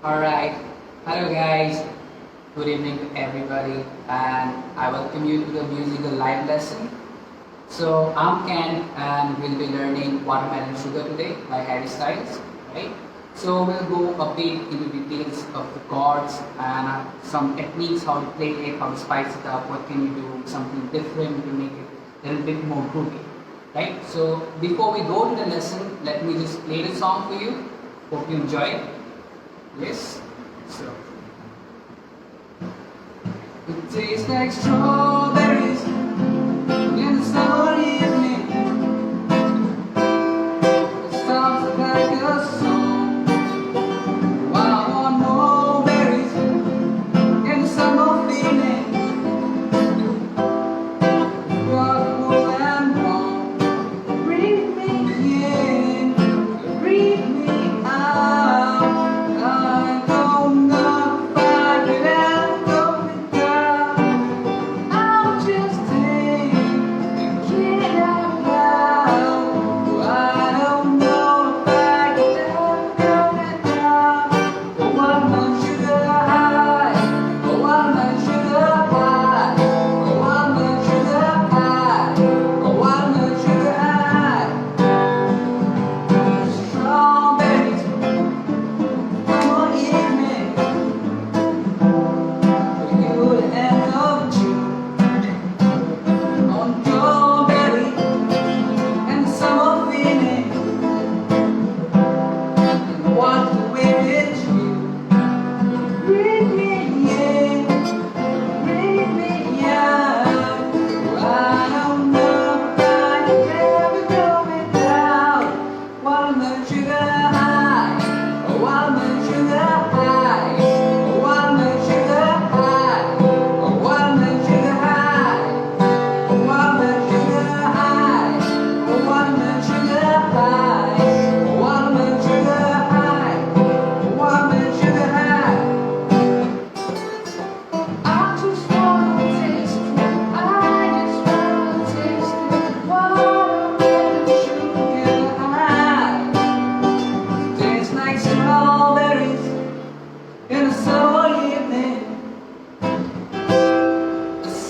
Alright, hello guys, good evening to everybody, and I welcome you to the musical live lesson. So I'm Ken and we'll be learning Watermelon Sugar today by Harry Styles, right? So we'll go a bit into details of the chords and some techniques, how to play it, how to spice it up, what can you do, something different to make it a little bit more groovy, right? So before we go to the lesson, let me just play the song for you. Hope you enjoy it. Yes, so it tastes like strawberries in the summer evening. It sounds like a song. While I want more berries in the summer feeling. Rockable and warm, breathe me in, breathe me out.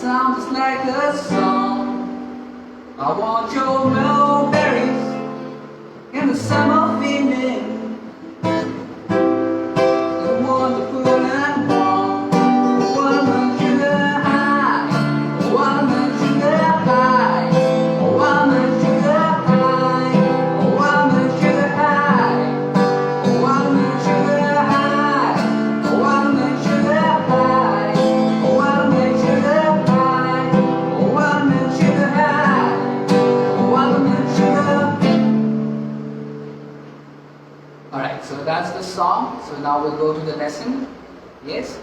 Sounds like a song. I want your mulberries in the summer feeling. It's wonderful and warm. Watermelon sugar high, watermelon sugar high, watermelon sugar high, watermelon sugar high, watermelon sugar high, watermelon sugar high, watermelon sugar high. Alright, so that's the song. So now we'll go to the lesson. Yes.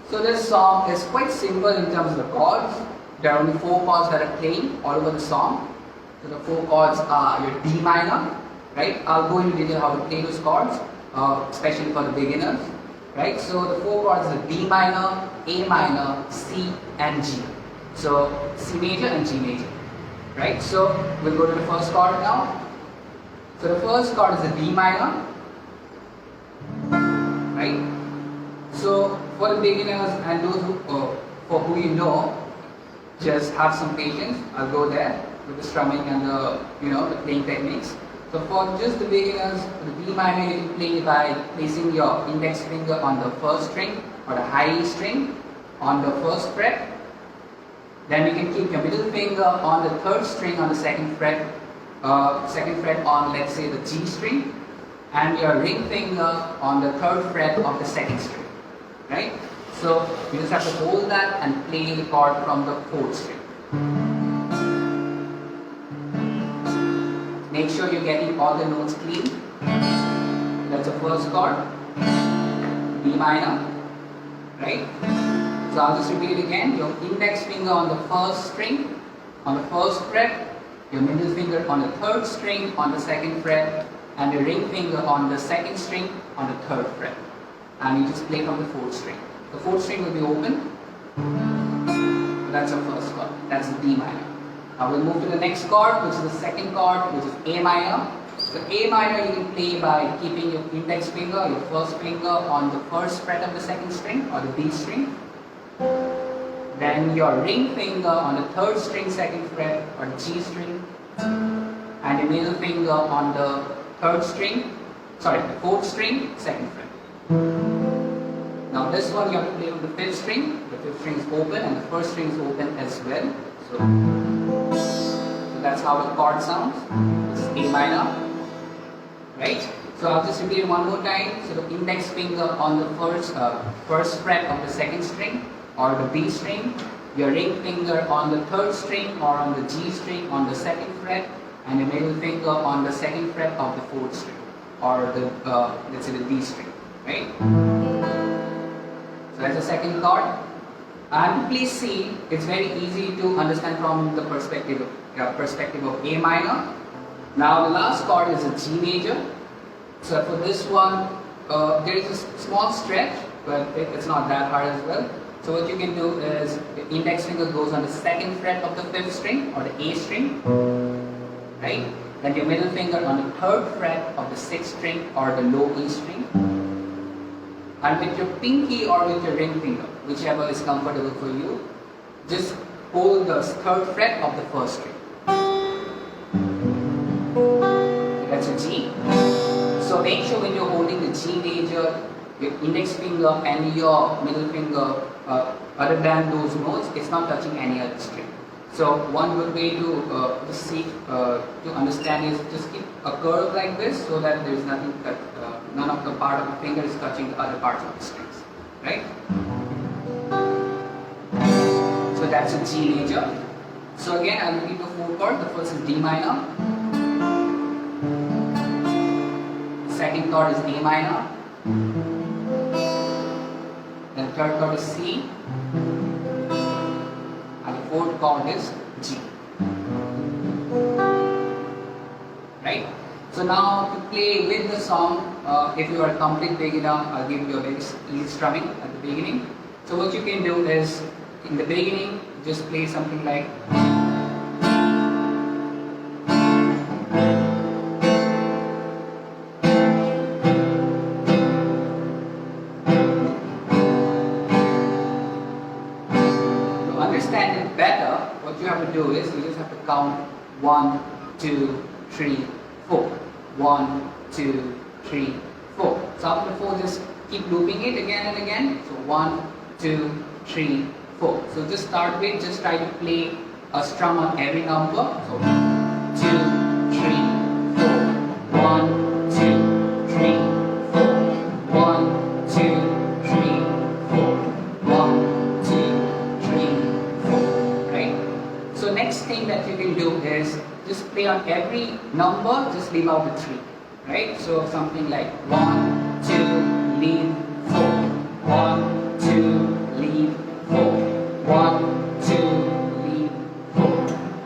So this song is quite simple in terms of the chords. There are only 4 chords that are playing all over the song. So the 4 chords are your D minor, right? I'll go into detail how to play those chords, especially for the beginners, right? So the 4 chords are D minor, A minor, C and G. So C major and G major, right? So we'll go to the first chord now. So the first chord is the D minor, right? So for the beginners and those who, for who you know, just have some patience. I'll go there with the strumming and the the playing techniques. So for just the beginners, the D minor you can play by placing your index finger on the first string or the high E string on the first fret. Then you can keep your middle finger on the third string on the second fret on, let's say, the G string, and your ring finger on the third fret of the second string, right? So you just have to hold that and play the chord from the fourth string. Make sure you're getting all the notes clean. That's the first chord, D minor, right? So I'll just repeat it again. Your index finger on the first string, on the first fret, your middle finger on the third string on the second fret, and your ring finger on the second string on the third fret. And you just play from the fourth string. The fourth string will be open. So that's the first chord. That's the D minor. Now we'll move to the next chord, which is the second chord, which is A minor. So A minor you can play by keeping your index finger, your first finger on the first fret of the second string or the B string. Then your ring finger on the third string second fret or the G string. And your middle finger on the fourth string second fret. Now this one you have to play on the fifth string. The fifth string is open and the first string is open as well. So that's how the chord sounds. It's A minor, right? So I'll just repeat it one more time. So the index finger on the first fret of the second string or the B string, your ring finger on the third string or on the G string on the second fret, and your middle finger on the second fret of the fourth string or the let's say the D string, right? So that's the second chord. And please see, it's very easy to understand from the perspective of A minor. Now the last chord is a G major. So for this one, there is a small stretch, but it's not that hard as well. So what you can do is the index finger goes on the second fret of the fifth string or the A string, right? Then your middle finger on the third fret of the sixth string or the low E string. And with your pinky or with your ring finger, whichever is comfortable for you, just hold the third fret of the first string. That's a G. So make sure when you're holding the G major, your index finger and your middle finger, other than those notes, it's not touching any other string. So one good way to just see to understand is just keep a curve like this so that there is nothing that none of the part of the finger is touching the other parts of the strings, right? So that's a G major. So again, I'll repeat the four chords. The first is D minor. The second chord is A minor. Then third chord is C. And the fourth chord is G. Right? So now to play with the song, if you are a complete beginner, I'll give you a very easy strumming at the beginning. So what you can do is, in the beginning, just play something like you have to do is you just have to count 1, 2, 3, 4. 1, 2, 3, 4. So after 4, just keep looping it again and again. So 1, 2, 3, 4. So just start with, just try to play a strum on every number. So 2, 3, 4. 1, 2, 3, 4. 1, 2, 3, 4. 1, 2, 3, 4. Right? So next thing that you can do is just play on every number, just leave out the 3. Right? So something like 1, 2, leave 4. 1, 2, leave 4. 1, 2, leave 4.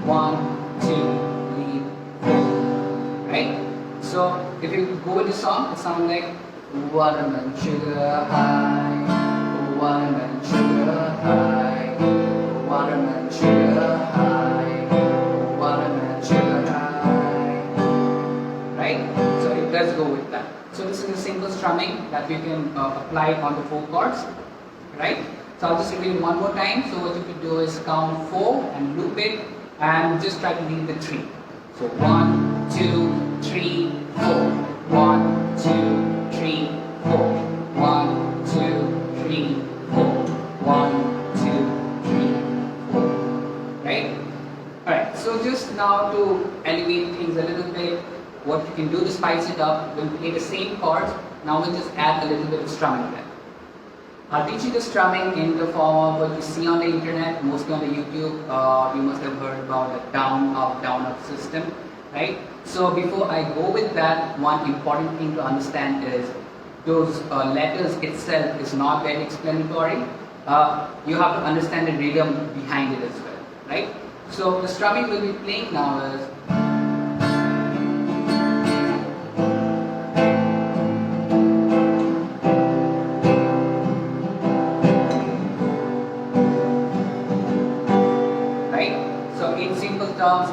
1, 2, leave 4. Right? So if you go with the song, it sounds like watermelon sugar high, watermelon sugar high, watermelon sugar high, watermelon sugar high. Right? So it does go with that. So this is a simple strumming that you can apply on the 4 chords. Right? So I'll just repeat it one more time. So what you can do is count 4 and loop it and just try to leave the 3. So 1, 2, 3, 4. 1, 2, 3, 4. 1, 2, 3, 4. 1, 2, 3, 4. Right? Alright, so just now to elevate things a little bit, what you can do to spice it up, we'll play the same chords. Now we'll just add a little bit of strumming there. I'll teach you the strumming in the form of what you see on the internet, mostly on the YouTube. You must have heard about the down, up system, right? So before I go with that, one important thing to understand is those letters itself is not very explanatory. You have to understand the rhythm behind it as well, right? So the strumming we'll be playing now is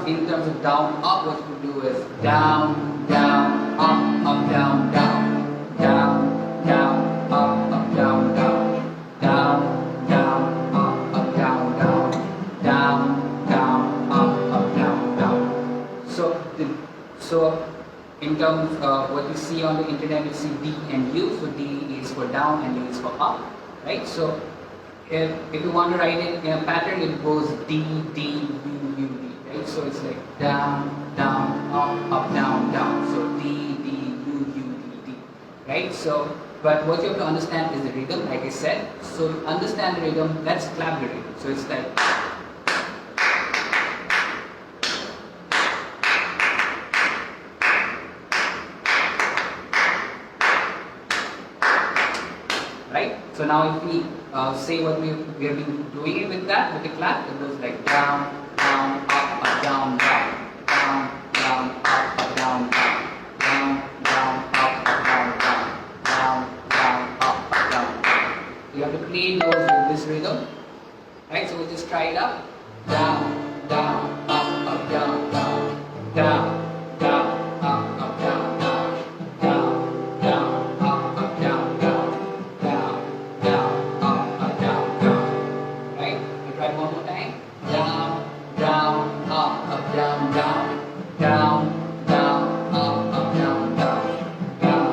in terms of down, up, what you do is down, down, in terms of what you see on the internet, you see D and U. So D is for down and U is for up, right? So if you want to write it in a pattern, it goes D, D, U, U, D, right? So it's like down, down, up, down, down. So D, D, U, U, D, D, right? So, but what you have to understand is the rhythm, like I said. So to understand the rhythm, let's clap the rhythm. So it's like, right? So now if we say what we have been doing it with that, with the clap, it goes like down, down, up, down, down, down, down, up, down, down, down, down, up, down, down, down, down, up, down, down. You have to play those with this rhythm, right? So we'll just try it out. Down, down, up, down, down, down, down, up, down, down, down, down, up, down, down, down, down, up, down, down. Right? We try it one more time. Down, down, up, down, down, down, down, up, down, down, down,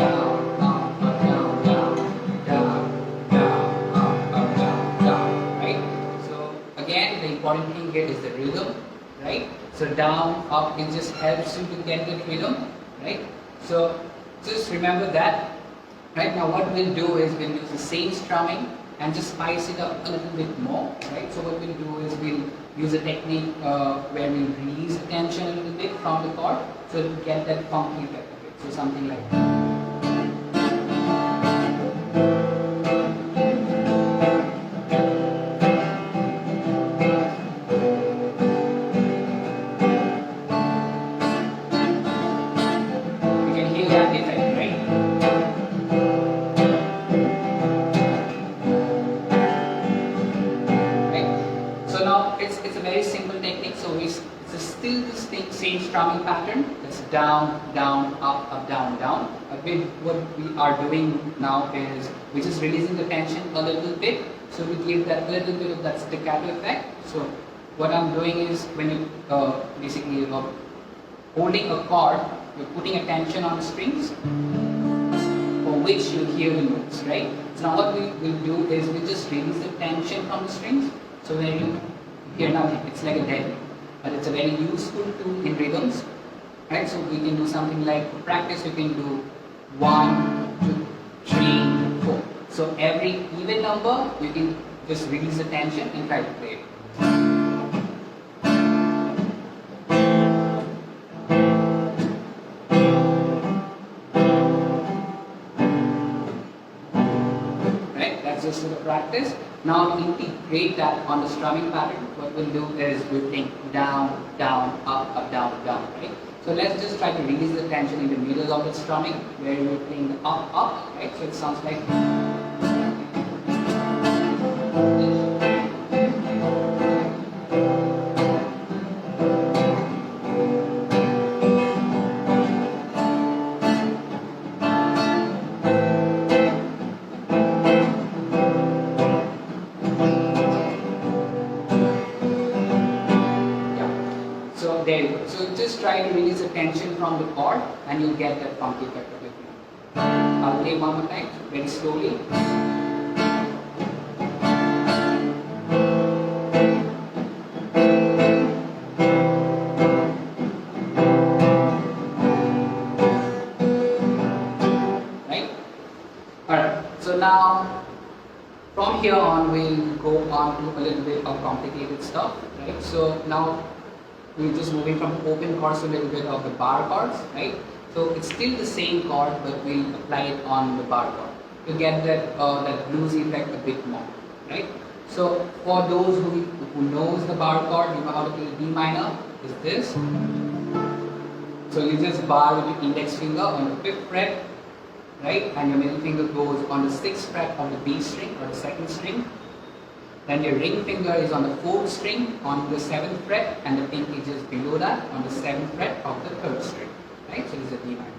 down, up, down, down, down, down, up, down, down. Right? So again, the important thing here is the rhythm, right? So down, up, it just helps you to get the rhythm, right? So just remember that. Right, now what we'll do is we'll use the same strumming and just spice it up a little bit more, right? So what we'll do is we'll use a technique where we'll release the tension a little bit from the chord so to get that funky effect of it. So something like that. Same strumming pattern. It's down, down, up, down, down. What we are doing now is we're just releasing the tension a little bit, so we give that little bit of that staccato effect. So what I'm doing is when you basically holding a chord, you're putting a tension on the strings for which you hear the notes, right? So now what we will do is we just release the tension from the strings, so when you hear nothing, it's like a dead. But it's a very useful tool in rhythms, right? So we can do something like, for practice you can do 1, 2, 3, 4. So every even number you can just release the tension and try to play it. Right? That's just for the practice. Now to integrate that on the strumming pattern, what we'll do is we'll think down, down, up, down, down, right? So let's just try to release the tension in the middle of the strumming where we're playing the up, up, right? So it sounds like try to release the tension from the chord and you'll get that funky effect of it. I'll play one more time, very slowly. Right? Alright, so now from here on we'll go on to a little bit of complicated stuff, right? So now we're just moving from open chords to a little bit of the bar chords, right? So it's still the same chord, but we'll apply it on the bar chord to get that that bluesy effect a bit more, right? So for those who knows the bar chord, you know how to play D minor, is this. So you just bar with your index finger on the 5th fret, right? And your middle finger goes on the 6th fret of the B string or the 2nd string. Then your ring finger is on the 4th string on the 7th fret, and the pinky is just below that on the 7th fret of the 3rd string, right? So this is a D minor.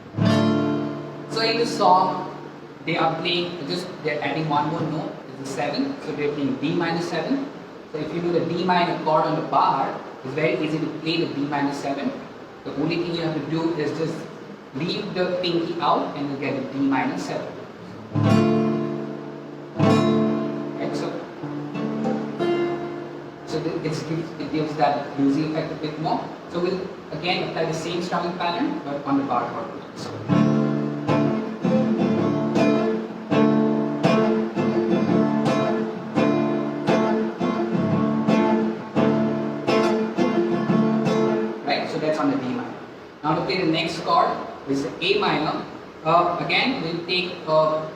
So in the song, they are playing, they're adding one more note, it's the 7th, so they're playing D minor 7. So if you do the D minor chord on the bar, it's very easy to play the D minor 7. The only thing you have to do is just leave the pinky out and you get a D minor 7. Right, so it gives that bluesy effect a bit more. So we'll again apply the same strumming pattern but on the bar chord. So, that's on the D minor. Now to play the next chord, which is the A minor. Again, we'll take a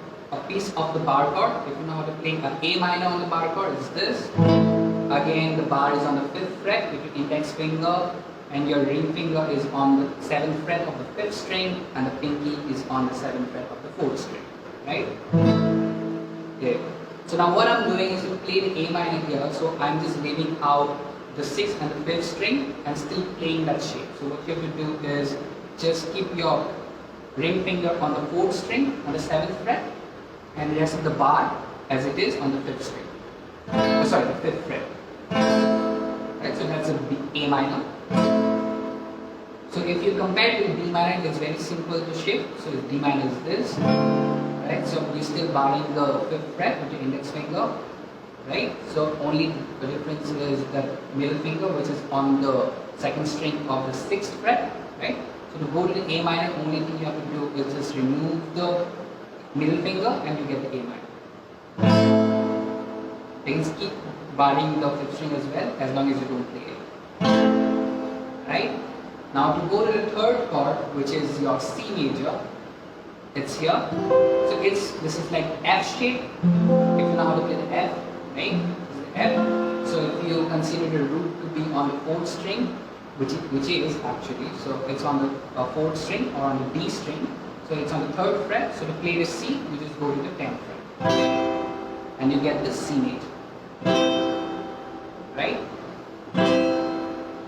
piece of the bar chord. If you know how to play an A minor on the bar chord, it's this. Again, the bar is on the 5th fret with your index finger, and your ring finger is on the 7th fret of the 5th string, and the pinky is on the 7th fret of the 4th string. Right? There. So now what I'm doing is to play the A minor here. So I'm just leaving out the 6th and the 5th string and still playing that shape. So what you have to do is just keep your ring finger on the 4th string on the 7th fret and the rest of the bar as it is on the 5th string. Sorry, the 5th fret. Right, so that's a A minor. So if you compare to D minor, it's very simple to shift. So D minor is this. Right, so you're still barring the 5th fret with your index finger. Right, so only the difference is that middle finger which is on the 2nd string of the 6th fret. Right, so to go to the A minor, only thing you have to do is just remove the middle finger and you get the A minor. You can keep barring the 5th string as well as long as you don't play it. Right, now to go to the 3rd chord, which is your C major, it's here. So this is like F shape. If you know how to play the F. Right? This is the F. So if you consider the root to be on the 4th string, which is actually, so it's on the 4th string or on the D string, so it's on the 3rd fret. So to play the C, you just go to the 10th fret, and you get the C major. Right?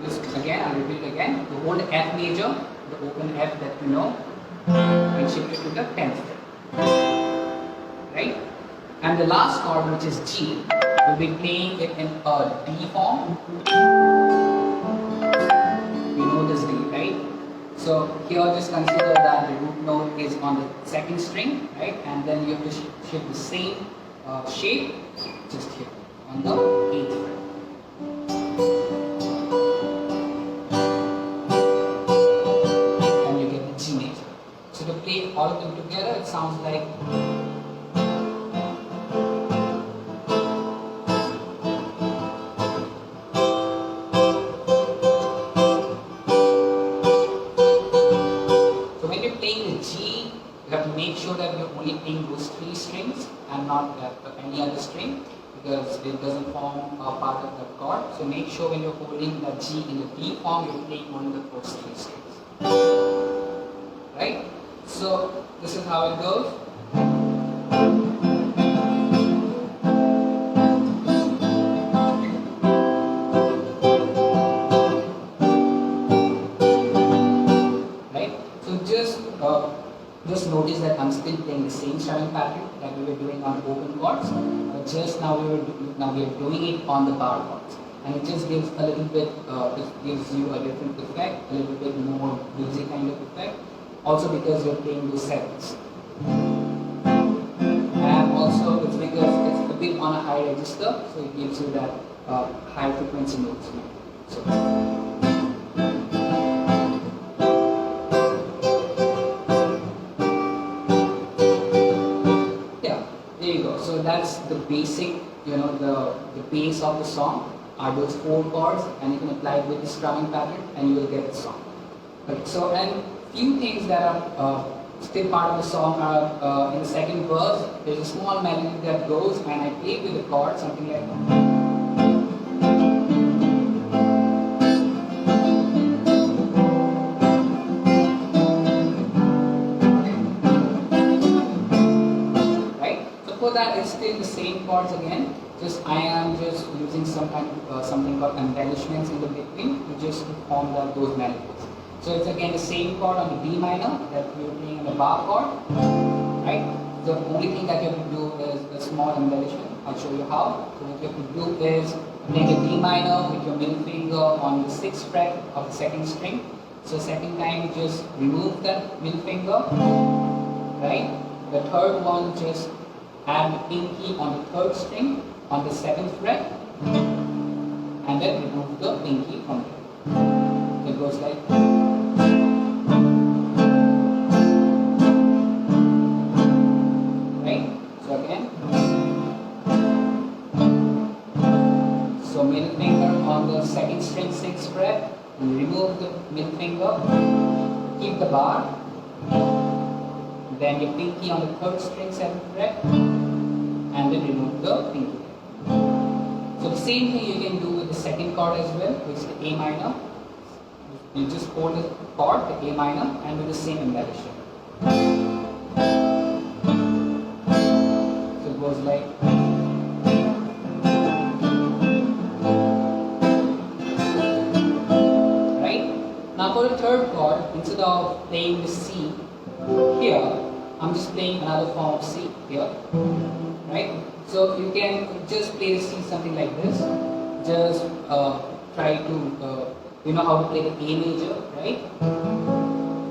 This again, I'll repeat it again. To hold the F major, the open F that you know, and shift it to the 10th fret. Right? And the last chord, which is G, we'll be playing it in a D form. You know this D, right? So here just consider that the root note is on the 2nd string, right? And then you have to shift the same shape just here on the 8th fret. And you get the G major. So to play all of them together, it sounds like. Make sure that you're only playing those 3 strings and not any other string, because it doesn't form a part of the chord. So make sure when you're holding the G in the D form, you're playing only the first 3 strings. Right? So this is how it goes. Just notice that I'm still playing the same strumming pattern that we were doing on open chords, but just now we are doing it on the bar chords, and it just gives a little bit, it gives you a different effect, a little bit more bluesy kind of effect. Also because you're playing those 7s, and also it's because it's a bit on a high register, so it gives you that high frequency notes. So. So that's the basic, the base of the song are those 4 chords, and you can apply it with the strumming pattern and you will get the song. Okay, so and few things that are still part of the song are in the 2nd verse, there's a small melody that goes and I play with the chord, something like that. That is still the same chords again, just I am just using some kind of something called embellishments in the between to just form those melodies. So it's again the same chord on the D minor that we were playing on the bar chord, right? The only thing that you have to do is a small embellishment. I'll show you how. So what you have to do is make a D minor with your middle finger on the 6th fret of the 2nd string, So second time you just remove the middle finger, right? The third one just add the pinky on the third string on the 7th fret, and then remove the pinky from there. It goes like right. So again, so middle finger on the 2nd string 6th fret. Remove the middle finger, keep the bar, then your pinky on the 3rd string 7th fret, and then remove the pinky. So the same thing you can do with the second chord as well, which is the A minor. You just hold the chord, the A minor, and do the same embellishment. So it goes like for the third chord, instead of playing the C here, I'm just playing another form of C here, right? So you can just play the C something like this. Just try to, you know how to play the A major, right?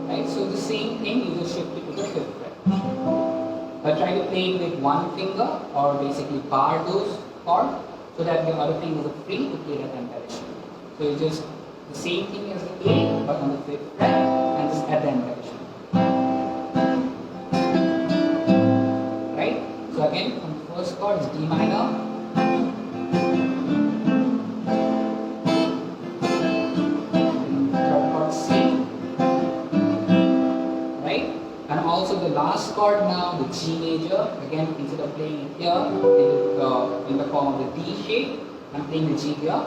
Right. So the same thing, you just shift it to the 5th fret. Try to play it with one finger, or basically bar those chords, so that your other fingers are free to play that embellishment. So you just the same thing as the A, but on the 5th fret, and just add the embellishment. Right? So again, on the first chord is D minor. Third chord C. Right? And also the last chord now, the G major. Again, instead of playing it here in the form of the D shape, I'm playing the G here.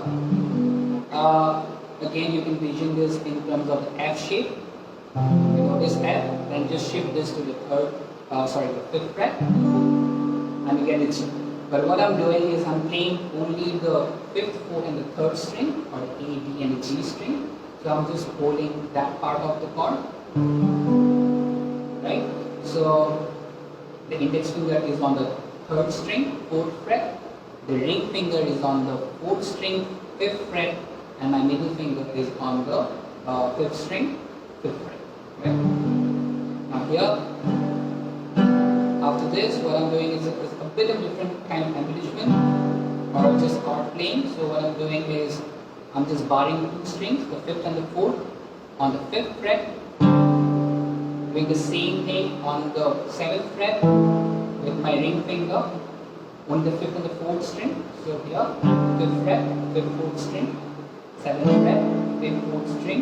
Again, you can vision this in terms of the F shape. You notice F, then just shift this to the the 5th fret, and again it's. But what I'm doing is I'm playing only the 5th, 4th, and the 3rd string, or the A, D, and the G string. So I'm just holding that part of the chord, right? So the index finger is on the 3rd string, 4th fret. The ring finger is on the 4th string, 5th fret. And my middle finger is on the 5th string, 5th fret. Right? Now here, after this, what I'm doing is a bit of different kind of embellishment, or just chord playing. So what I'm doing is, I'm just barring the 2 strings, the 5th and the 4th, on the 5th fret, doing the same thing on the 7th fret with my ring finger on the 5th and the 4th string. So here, 5th fret, 5th, 4th string. 7th fret, 5th, 4th string.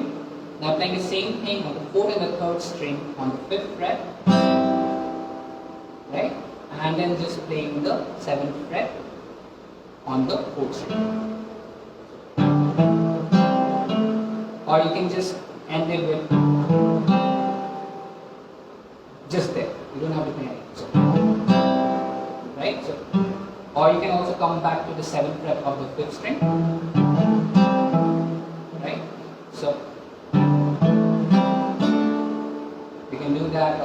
Now playing the same thing on the 4th and the 3rd string on the 5th fret, right? And then just playing the 7th fret on the 4th string. Or you can just end it with just there. You don't have to play anything. So, right? So, or you can also come back to the 7th fret of the 5th string. Right? So you can do that.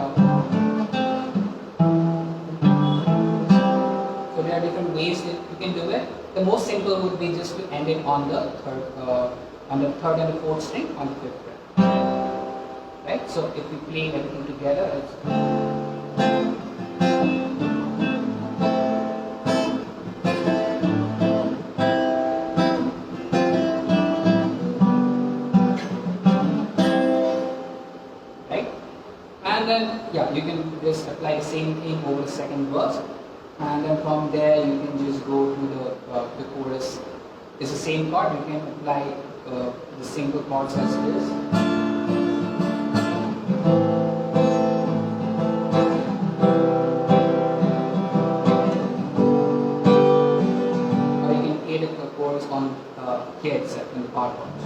So there are different ways that you can do it. The most simple would be just to end it on the 3rd and the 4th string on the 5th fret. Right? So if we play everything together, it's you can just apply the same thing over the second verse, and then from there you can just go to the chorus. It's the same chord. You can apply the single chords as it is. Or you can play the chorus on here itself in the part chords.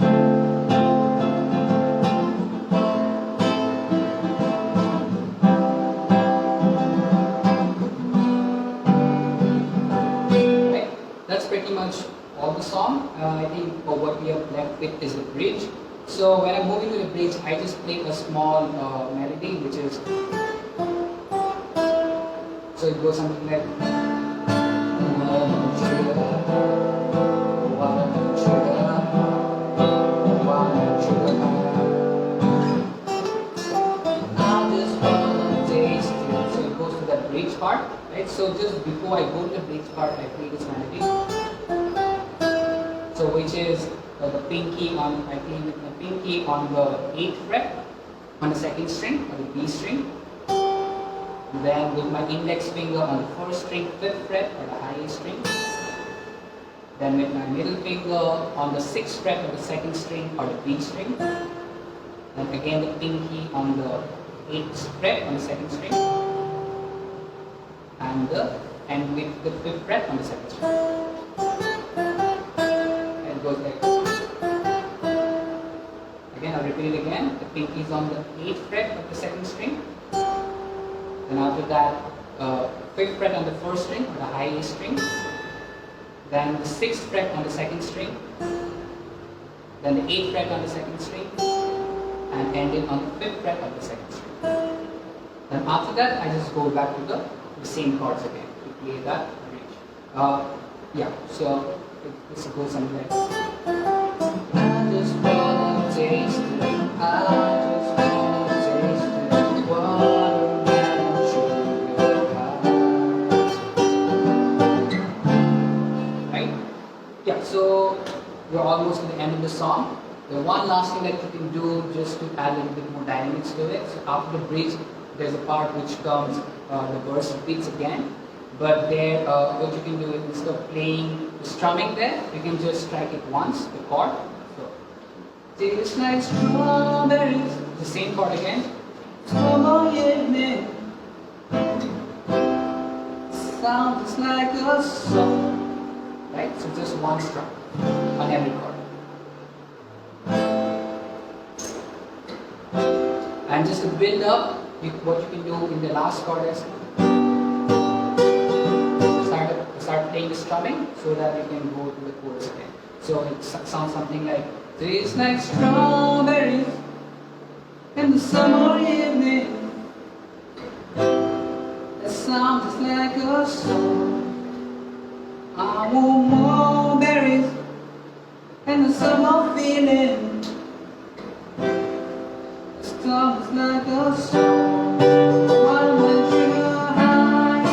All the song. I think what we have left with is the bridge. So when I'm moving to the bridge, I just play a small melody, which is, so it goes something like goes to that bridge part, right? So just before I go to the bridge part, I play this melody. So which is the pinky on, I play with the pinky on the 8th fret on the 2nd string or the B string. Then with my index finger on the 1st string, 5th fret or the highest string. Then with my middle finger on the 6th fret of the 2nd string or the B string. Then again the pinky on the 8th fret on the 2nd string. And with the 5th fret on the 2nd string. And it goes like this. Again, I'll repeat it again. The pinky is on the 8th fret of the 2nd string. Then after that, 5th fret on the 1st string or the highest string. Then the 6th fret on the 2nd string. Then the 8th fret on the 2nd string. And ending on the 5th fret of the 2nd string. Then after that, I just go back to the same chords again to play that bridge. Yeah, so this goes something like this. I just wanna taste it. I just wanna taste it. Watermelon sugar high. Right? Yeah, so we're almost at the end of the song. The one last thing that you can do just to add a little bit more dynamics to it. So after the bridge, there's a part which comes, the verse repeats again. But there, what you can do is instead of playing the strumming there, you can just strike it once, the chord. So, tastes like strawberries. The same chord again. Summer evening. Sounds like a song. Right? So just one strum on every chord. And just to build up, what you can do in the last chord is start playing the strumming so that you can go to the chorus again. So it sounds something like, tastes like strawberries in the summer evening. That sounds just like a song. I want more berries and the summer feeling. Sounds like a song. Watermelon sugar high.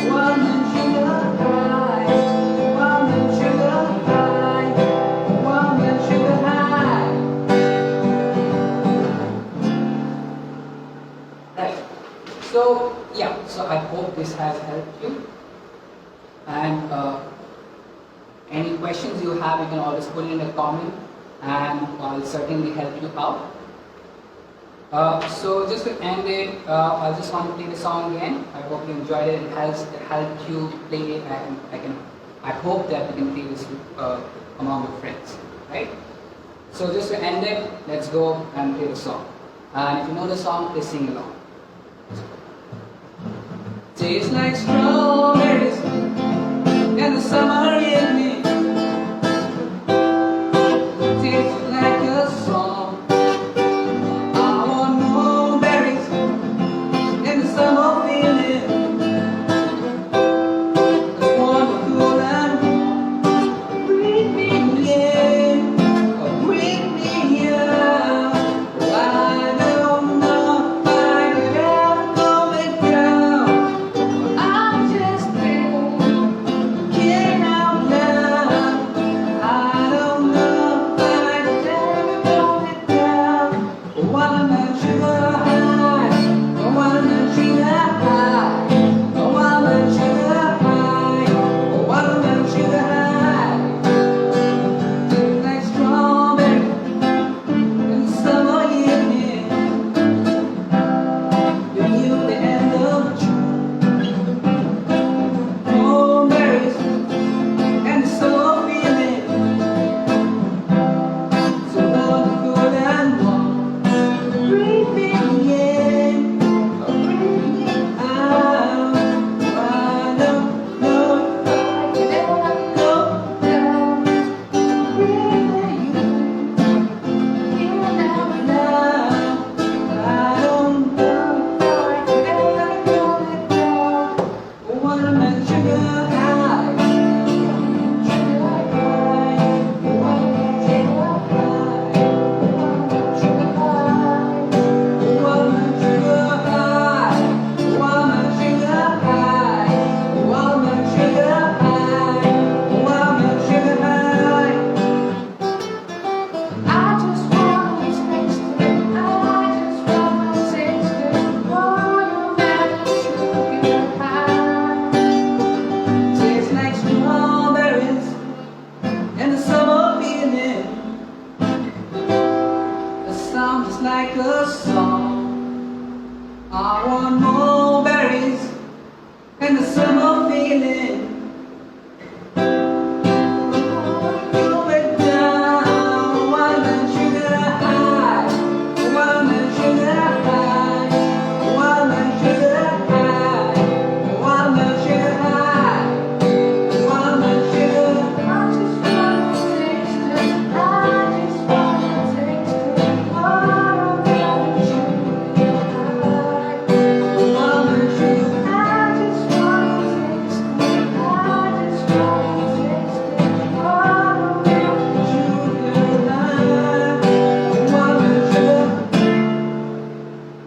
Watermelon sugar high. Watermelon sugar high. Watermelon sugar high. Right. So yeah. So I hope this has helped you. And any questions you have, you can always put in a comment, and I'll certainly help you out. So just to end it, I just want to play the song again. I hope you enjoyed it. It helped you play it, and I hope that you can play this among your friends, right? So just to end it, let's go and play the song. And if you know the song, please sing along. Tastes like strawberries in the summer.